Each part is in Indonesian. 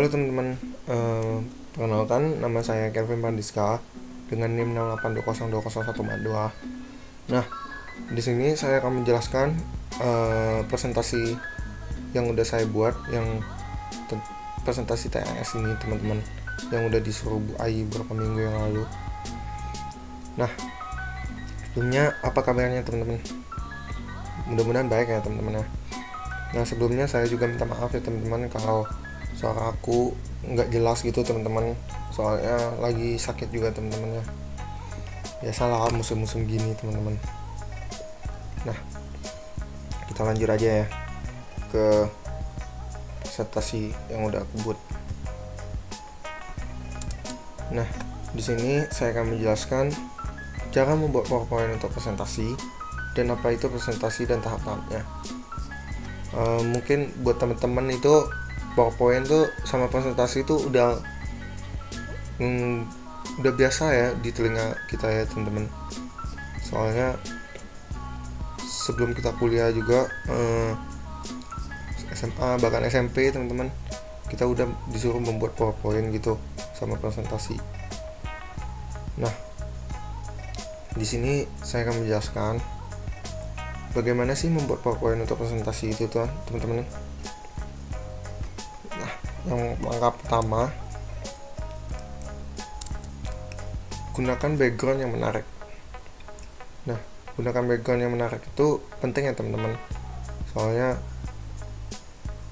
Halo teman-teman, perkenalkan nama saya Kelvin Pandiska dengan NIM 682020142. Nah, di sini saya akan menjelaskan presentasi yang udah saya buat, presentasi TAS ini teman-teman, yang udah disuruh Bu Ai beberapa minggu yang lalu. Nah, sebelumnya apa kabarnya teman-teman? Mudah-mudahan baik ya teman-teman ya. Nah, sebelumnya saya juga minta maaf ya teman-teman kalau suara aku nggak jelas gitu teman-teman, soalnya lagi sakit juga teman-teman ya. Biasalah musim-musim gini teman-teman. Nah, kita lanjut aja ya ke presentasi yang udah aku buat. Nah, di sini saya akan menjelaskan cara membuat PowerPoint untuk presentasi dan apa itu presentasi dan tahapannya. Mungkin buat teman-teman itu PowerPoint tuh sama presentasi itu udah biasa ya di telinga kita ya teman-teman. Soalnya sebelum kita kuliah juga SMA bahkan SMP teman-teman, kita udah disuruh membuat PowerPoint gitu sama presentasi. Nah, di sini saya akan menjelaskan bagaimana sih membuat PowerPoint untuk presentasi itu tuh teman-teman. Nah, yang langkah pertama, gunakan background yang menarik. Nah, gunakan background yang menarik itu penting ya teman-teman. Soalnya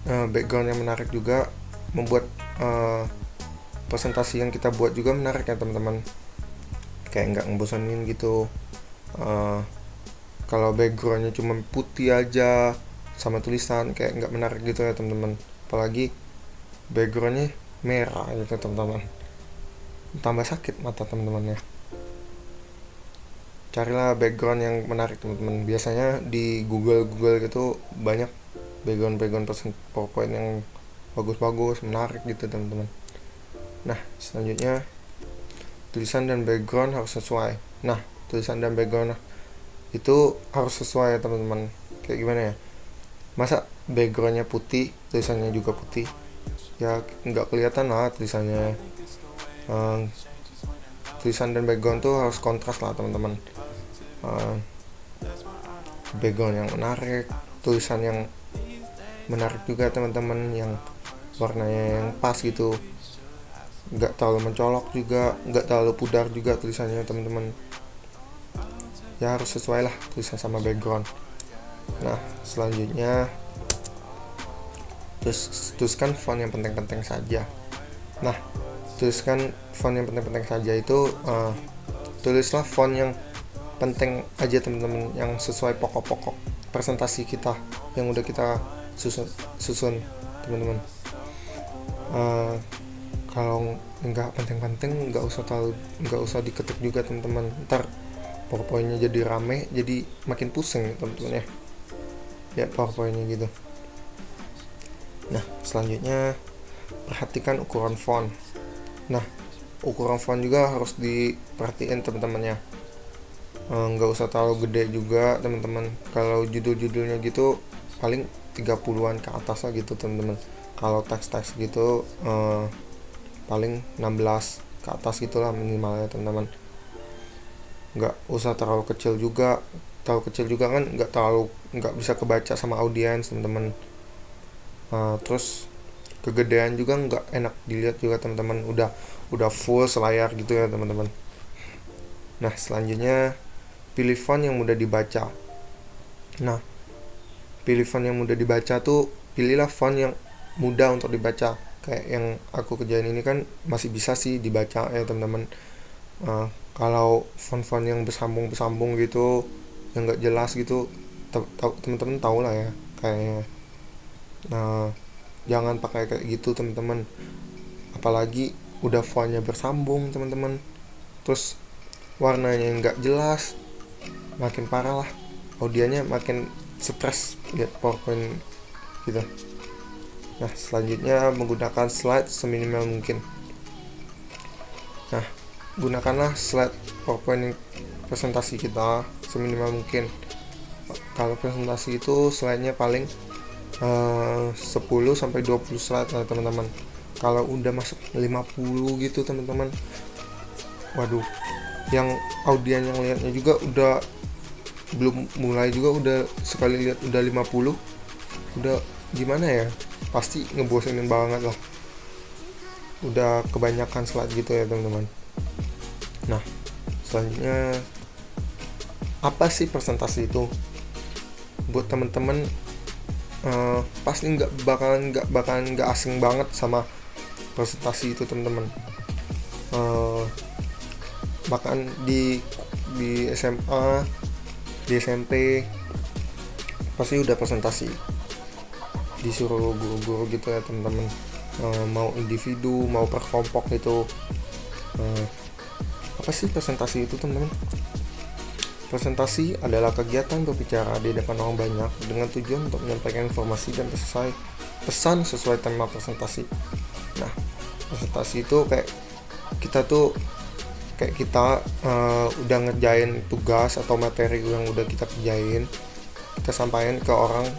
background yang menarik juga membuat presentasi yang kita buat juga menarik ya teman-teman. Kayak nggak ngebosanin gitu. Kalau backgroundnya cuma putih aja sama tulisan, kayak nggak menarik gitu ya teman-teman. Apalagi backgroundnya merah gitu teman-teman, tambah sakit mata teman-teman ya. Carilah background yang menarik teman-teman. Biasanya di Google gitu banyak background PowerPoint yang bagus-bagus, menarik gitu teman-teman. Nah, selanjutnya tulisan dan background harus sesuai. Nah, tulisan dan background itu harus sesuai ya teman-teman. Kayak gimana ya? Masa backgroundnya putih, tulisannya juga putih? Ya nggak kelihatan lah tulisannya. Tulisan dan background tuh harus kontras lah teman-teman. Background yang menarik, tulisan yang menarik juga teman-teman, yang warnanya yang pas gitu, nggak terlalu mencolok juga, nggak terlalu pudar juga tulisannya teman-teman. Ya harus sesuai lah tulisan sama background. Nah, selanjutnya tuliskan font yang penting-penting saja. Nah, tuliskan font yang penting-penting saja itu tulislah font yang penting aja teman-teman, yang sesuai pokok-pokok presentasi kita yang udah kita susun teman-teman. Kalau nggak penting-penting nggak usah diketik juga teman-teman, ntar PowerPoint-nya jadi rame, jadi makin pusing teman-teman ya PowerPoint-nya gitu. Nah, selanjutnya perhatikan ukuran font. Nah, ukuran font juga harus diperhatiin teman-teman ya. Nggak usah terlalu gede juga teman-teman. Kalau judul-judulnya gitu paling 30-an ke atas lah gitu teman-teman. Kalau teks-teks gitu paling 16 ke atas gitulah minimalnya teman-teman. Nggak usah terlalu kecil juga. Terlalu kecil juga kan nggak bisa kebaca sama audiens teman-teman. Terus kegedean juga nggak enak dilihat juga teman-teman. Udah full selayar gitu ya teman-teman. Nah, selanjutnya pilih font yang mudah dibaca. Nah, pilih font yang mudah dibaca tuh, pilihlah font yang mudah untuk dibaca. Kayak yang aku kerjain ini kan masih bisa sih dibaca ya teman-teman. Kalau font-font yang bersambung gitu, yang nggak jelas gitu, teman-teman tahu lah ya kayaknya. Nah, jangan pakai kayak gitu teman-teman. Apalagi udah fontnya bersambung teman-teman, terus warnanya nggak jelas, makin parah lah. Audiennya makin stres lihat PowerPoint gitu. Nah, selanjutnya menggunakan slide seminimal mungkin. Nah, gunakanlah slide PowerPoint presentasi kita seminimal mungkin. Kalau presentasi itu slide-nya paling 10-20 slide lah teman-teman. kalau udah masuk 50 gitu teman-teman, waduh, yang audien yang lihatnya juga udah belum mulai juga udah sekali lihat udah 50, udah gimana ya, pasti ngebosenin banget lah, udah kebanyakan slide gitu ya teman-teman. Nah, selanjutnya apa sih presentasi itu? Buat teman-teman pasti nggak asing banget sama presentasi itu teman-teman. Bahkan di SMA, di SMP pasti udah presentasi, disuruh guru-guru gitu ya teman-teman. Mau individu mau per kelompok gitu. Apa sih presentasi itu teman-teman? Presentasi adalah kegiatan berbicara di depan orang banyak dengan tujuan untuk menyampaikan informasi dan pesan sesuai tema presentasi. Nah, presentasi itu kayak kita udah ngerjain tugas atau materi yang udah kita kerjain, kita sampaikan ke orang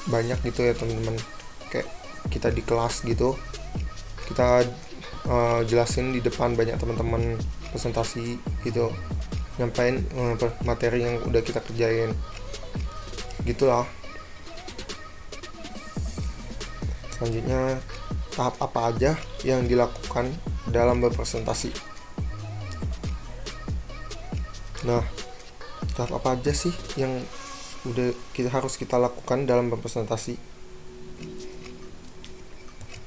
banyak gitu ya teman-teman. Kayak kita di kelas gitu, kita jelasin di depan banyak teman-teman, presentasi gitu, nyampain materi yang udah kita kerjain gitulah. Selanjutnya, tahap apa aja yang dilakukan dalam berpresentasi? Nah, tahap apa aja sih yang udah harus kita lakukan dalam berpresentasi?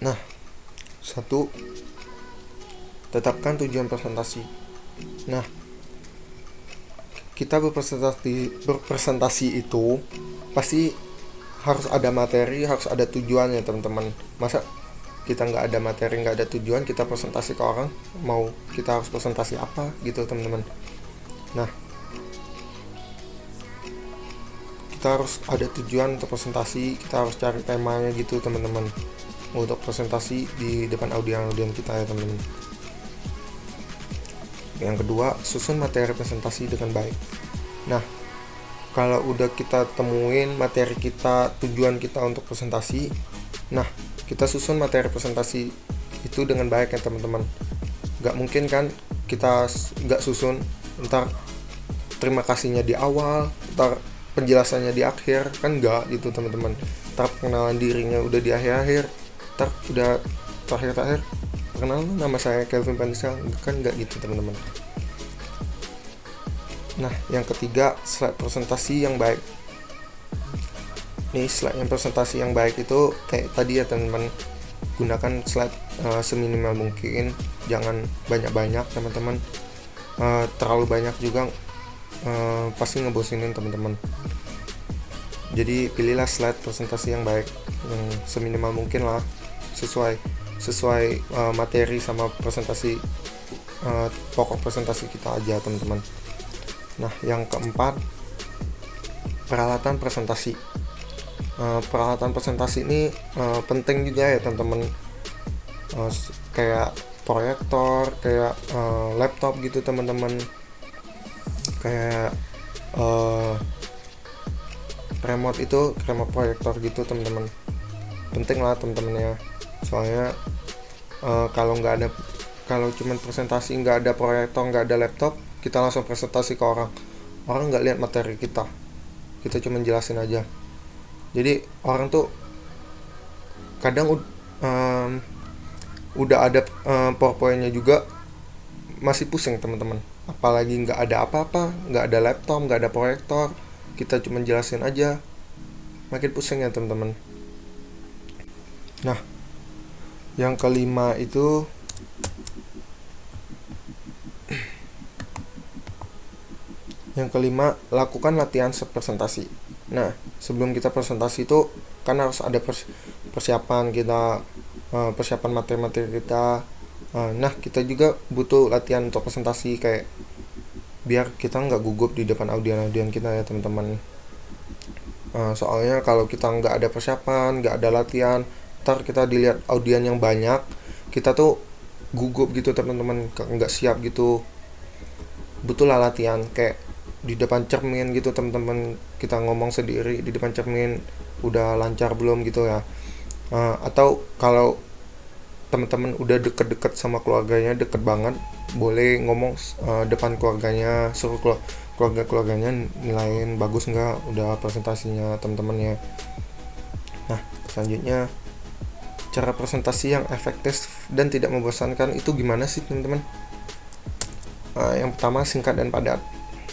Nah, 1, tetapkan tujuan presentasi. Nah, kita berpresentasi itu pasti harus ada materi, harus ada tujuannya teman-teman. Masa kita nggak ada materi, nggak ada tujuan, kita presentasi ke orang, mau kita harus presentasi apa gitu teman-teman. Nah, kita harus ada tujuan untuk presentasi, kita harus cari temanya gitu teman-teman, untuk presentasi di depan audien kita ya teman-teman. Yang kedua, susun materi presentasi dengan baik. Nah, kalau udah kita temuin materi kita, tujuan kita untuk presentasi, nah kita susun materi presentasi itu dengan baik ya teman-teman. Gak mungkin kan kita gak susun, ntar terima kasihnya di awal, ntar penjelasannya di akhir, kan gak gitu teman-teman. Ntar pengenalan dirinya udah di akhir-akhir, ntar udah terakhir perkenalan, nama saya Kelvin Pandisa, kan gak gitu teman-teman. Nah, yang ketiga, slide presentasi yang baik. Nih, slide yang presentasi yang baik itu kayak tadi ya teman-teman, gunakan slide seminimal mungkin, jangan banyak-banyak teman-teman. Terlalu banyak juga pasti ngebosenin teman-teman. Jadi pilihlah slide presentasi yang baik, yang seminimal mungkin lah, sesuai materi sama presentasi, pokok presentasi kita aja teman-teman. Nah, yang keempat, peralatan presentasi. Peralatan presentasi ini penting juga ya teman-teman. Kayak proyektor, kayak laptop gitu teman-teman, kayak remote proyektor gitu teman-teman. Penting lah teman-teman ya. Soalnya kalau cuman presentasi nggak ada proyektor, nggak ada laptop, kita langsung presentasi ke orang nggak lihat materi kita cuma jelasin aja. Jadi orang tuh kadang udah ada PowerPoint-nya juga masih pusing teman-teman, apalagi nggak ada apa-apa, nggak ada laptop, nggak ada proyektor, kita cuma jelasin aja, makin pusing ya teman-teman. Nah, yang kelima itu lakukan latihan presentasi. Nah, sebelum kita presentasi itu kan harus ada persiapan kita, persiapan materi-materi kita. Nah, kita juga butuh latihan untuk presentasi, kayak biar kita nggak gugup di depan audien kita ya teman-teman. Soalnya kalau kita nggak ada persiapan, nggak ada latihan, ntar kita dilihat audien yang banyak, kita tuh gugup gitu teman-teman, nggak siap gitu. Butuhlah latihan, kayak di depan cermin gitu teman-teman, kita ngomong sendiri di depan cermin, udah lancar belum gitu ya. Atau kalau teman-teman udah deket-deket sama keluarganya, deket banget, boleh ngomong depan keluarganya, suruh keluarganya nilaiin bagus nggak udah presentasinya teman-temannya. Nah, selanjutnya cara presentasi yang efektif dan tidak membosankan itu gimana sih teman-teman? Yang pertama, singkat dan padat.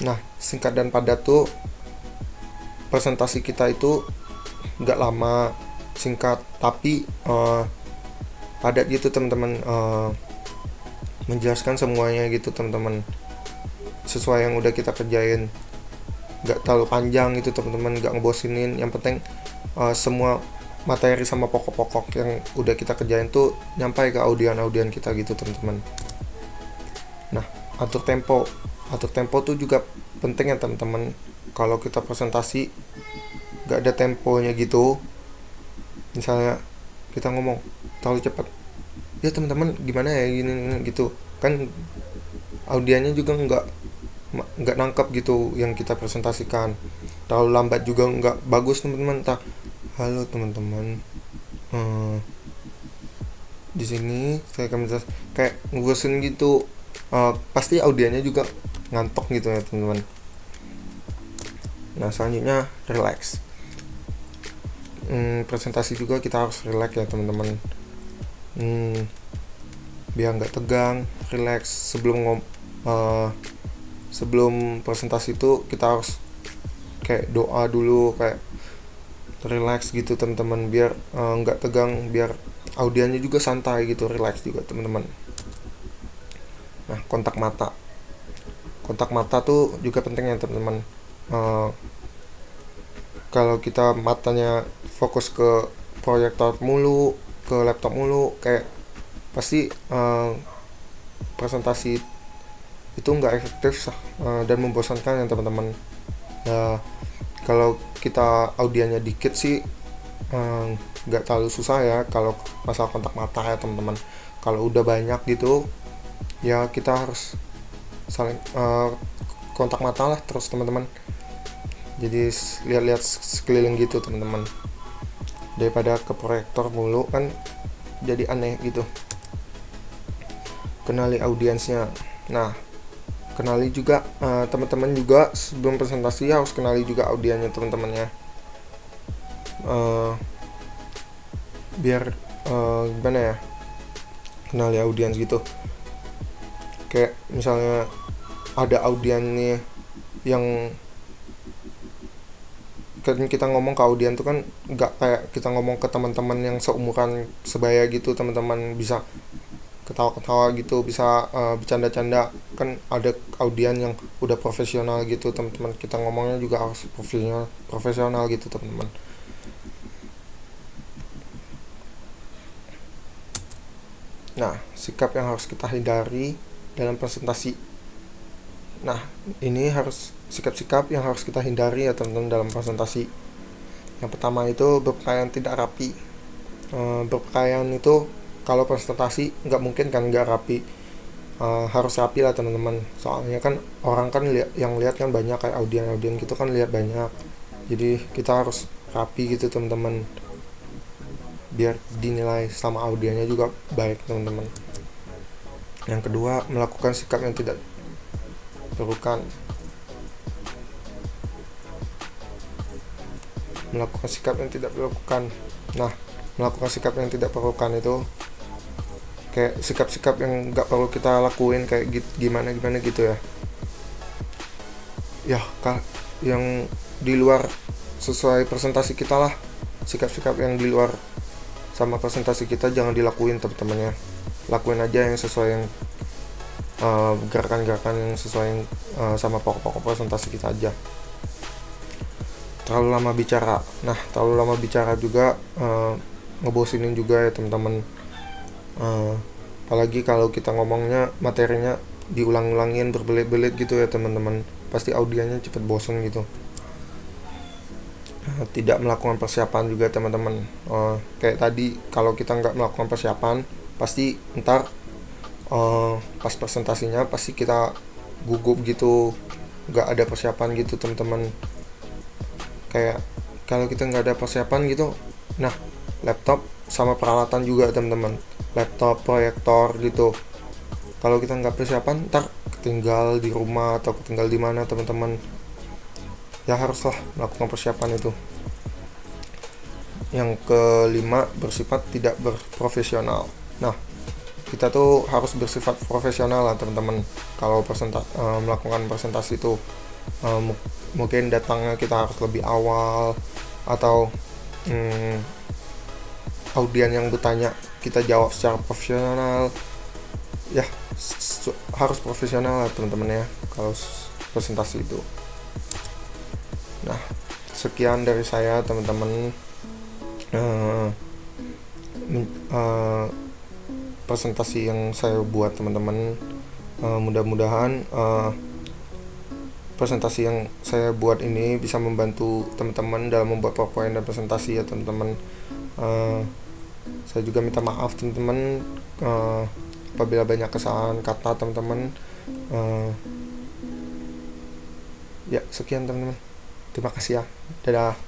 Nah, singkat dan padat tuh presentasi kita itu nggak lama, singkat tapi padat gitu teman-teman, menjelaskan semuanya gitu teman-teman, sesuai yang udah kita kerjain, nggak terlalu panjang gitu teman-teman, nggak ngebosinin. Yang penting semua materi sama pokok-pokok yang udah kita kerjain tuh nyampai ke audien kita gitu teman-teman. Nah, atur tempo tuh juga penting ya teman-teman. Kalau kita presentasi nggak ada temponya gitu, misalnya kita ngomong terlalu cepat, ya teman-teman gimana ya gini gitu kan, audiennya juga nggak nangkep gitu yang kita presentasikan. Terlalu lambat juga nggak bagus teman-teman. Halo teman-teman, di sini saya akan menjelaskan, kayak ngurusin gitu, pasti audiennya juga ngantuk gitu ya teman-teman. Nah, selanjutnya relax. Presentasi juga kita harus relax ya teman-teman, biar nggak tegang, relax. Sebelum presentasi itu kita harus kayak doa dulu, kayak relax gitu teman-teman, biar nggak tegang, biar audiennya juga santai gitu, relax juga teman-teman. Nah, kontak mata tuh juga penting ya teman-teman. Kalau kita matanya fokus ke proyektor mulu, ke laptop mulu, kayak pasti presentasi itu nggak efektif dan membosankan ya teman-teman. Ya, kalau kita audiennya dikit sih nggak terlalu susah ya kalau masalah kontak mata ya teman-teman. Kalau udah banyak gitu ya kita harus saling kontak mata lah terus teman-teman. Jadi lihat-lihat sekeliling gitu teman-teman, daripada ke proyektor mulu kan jadi aneh gitu. Kenali audiensnya. Nah, kenali juga teman-teman juga sebelum presentasi harus kenali juga audiennya teman-temannya, biar gimana ya, kenali audiens gitu. Kayak misalnya ada audien nih yang kan kita ngomong ke audien tuh kan nggak kayak kita ngomong ke teman-teman yang seumuran sebaya gitu teman-teman, bisa ketawa-ketawa gitu, bisa bercanda-canda. Kan ada audien yang udah profesional gitu teman-teman, kita ngomongnya juga harus profesional gitu teman-teman. Nah, sikap yang harus kita hindari dalam presentasi. Nah, ini harus sikap-sikap yang harus kita hindari ya teman-teman dalam presentasi. Yang pertama itu berpakaian tidak rapi. Berpakaian itu kalau presentasi nggak mungkin kan nggak rapi, harus rapi lah teman-teman. Soalnya kan orang kan yang lihat kan banyak, kayak audien gitu kan lihat banyak. Jadi kita harus rapi gitu teman-teman, biar dinilai sama audiennya juga baik teman-teman. Yang kedua, melakukan sikap yang tidak diperlukan. Melakukan sikap yang tidak diperlukan. Nah, melakukan sikap yang tidak diperlukan itu kayak sikap-sikap yang nggak perlu kita lakuin, kayak gimana gitu ya. Ya, yang di luar sesuai presentasi kita lah. Sikap-sikap yang di luar sama presentasi kita jangan dilakuin teman-teman ya. Lakuin aja yang sesuai, yang gerakan-gerakan yang sesuai sama pokok-pokok presentasi kita aja. Terlalu lama bicara. Nah, terlalu lama bicara juga ngebosinin juga ya teman-teman. Apalagi kalau kita ngomongnya materinya diulang-ulangin berbelit-belit gitu ya teman-teman, pasti audiennya cepet bosen gitu. Tidak melakukan persiapan juga teman-teman. Kayak tadi, kalau kita nggak melakukan persiapan, pasti ntar pas presentasinya pasti kita gugup gitu, nggak ada persiapan gitu teman-teman. Kayak kalau kita nggak ada persiapan gitu, nah laptop sama peralatan juga teman-teman laptop, proyektor gitu. Kalau kita nggak persiapan, ntar ketinggal di rumah atau ketinggal di mana teman-teman. Ya haruslah melakukan persiapan itu. Yang kelima, bersifat tidak berprofesional. Nah, kita tuh harus bersifat profesional lah teman-teman. Kalau melakukan presentasi itu mungkin datangnya kita harus lebih awal, atau audien yang bertanya kita jawab secara profesional. Ya harus profesional lah teman-teman ya kalau presentasi itu. Nah, sekian dari saya teman-teman. Presentasi yang saya buat teman-teman, mudah-mudahan presentasi yang saya buat ini bisa membantu teman-teman dalam membuat PowerPoint dan presentasi ya teman-teman. Saya juga minta maaf teman-teman apabila banyak kesalahan kata teman-teman. Ya sekian teman-teman, terima kasih ya, dadah.